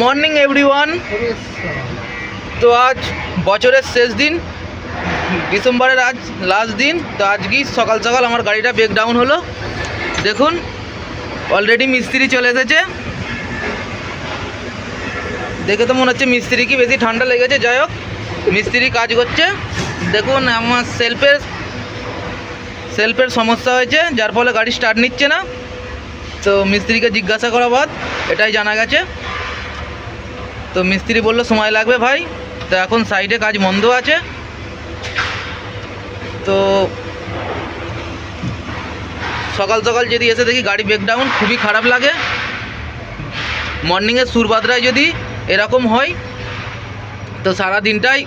Morning everyone. তো আজ বছরের শেষ দিন, ডিসেম্বরের আজ লাস্ট দিন। তো আজকেই সকাল সকাল আমার গাড়িটা ব্রেকডাউন হলো। দেখুন অলরেডি মিস্ত্রি চলে এসেছে। দেখে তো মনে হচ্ছে মিস্ত্রি কি বেশি ঠান্ডা লেগেছে। যাই হোক, মিস্ত্রি কাজ করছে। দেখুন আমার সেলফের সমস্যা হয়েছে, যার ফলে গাড়ি স্টার্ট নিচ্ছে না। তো মিস্ত্রিকে জিজ্ঞাসা করা বাদ এটাই জানা গেছে। তো মিস্ত্রি বললো সময় লাগবে ভাই। তো এখন সাইডে কাজ বন্ধ আছে। তো সকাল সকাল যদি এসে দেখি গাড়ি ব্রেকডাউন, খুবই খারাপ লাগে। মর্নিংয়ের সুরবাদরায় যদি এরকম হয় তো সারা দিনটাই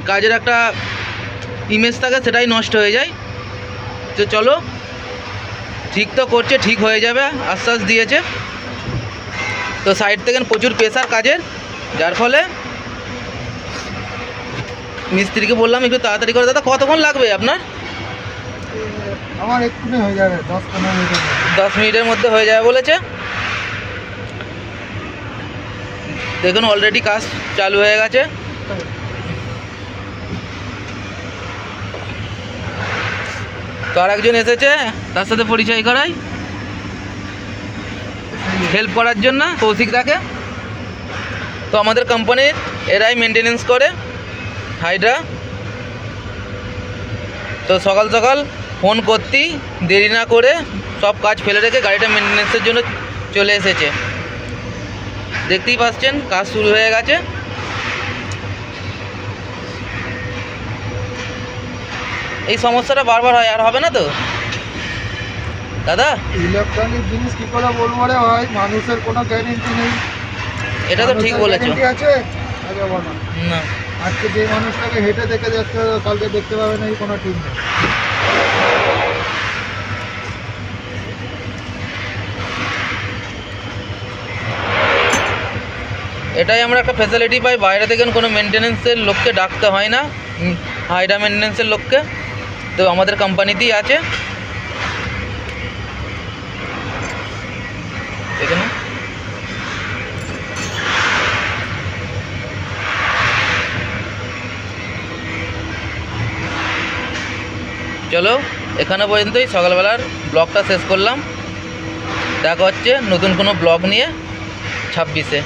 কাজের একটা ইমেজ থাকে, সেটাই নষ্ট হয়ে যায়। তো চলো, ঠিক তো করছে, ঠিক হয়ে যাবে, আশ্বাস দিয়েছে। তো সাইড থেকে প্রচুর প্রেসার কাজের, যার ফলে মিস্ত্রিকে বললাম একটু তাড়াতাড়ি করে। দাদা কতক্ষণ লাগবে আপনার? আমার এক্ষুনি হয়ে যাবে, 10-15 মিনিট। 10 মিনিটের মধ্যে হয়ে যাবে বলেছে। দেখুন অলরেডি কাজ চালু হয়ে গেছে। তো আর একজন এসেছে, তার সাথে পরিচয় করাই, হেল্প করার জন্য, কৌশিক দাকে। তো আমাদের কোম্পানির এরাই মেনটেনেন্স করে, হাইড্রা। তো সকাল সকাল ফোন করতেই দেরি না করে সব কাজ ফেলে রেখে গাড়িটা মেনটেনেন্সের জন্য চলে এসেছে। দেখতেই পাচ্ছেন কাজ শুরু হয়ে গেছে। এই সমস্যাটা বারবার হয়, আর হবে না তো দাদা? ইলেকট্রনিক জিনিস কি করে বলবো রে ভাই, মানুষের কোনো গ্যারেন্টি নেই। এটা তো ঠিক বলেছো। গ্যারেন্টি আছে? আগে বলো না, আজকে যে মানুষটাকে হেঁটে দেখে দেখতে হবে, কালকে দেখতে পাবে না, এই কোনো ঠিক নেই। এটাই আমরা একটা ফ্যাসিলিটি পাই, বাইরে থেকে কোনো মেনটেনেন্সের লোককে ডাকতে হয় না, হাইড্রা মেনটেনেন্সের লোককে। তো আমাদের কোম্পানিতেই আছে এখানে। চলো, এখানে পর্যন্তই সকালবেলার ব্লগটা শেষ করলাম। দেখা হচ্ছে নতুন কোনো ব্লগ নিয়ে 26-এ।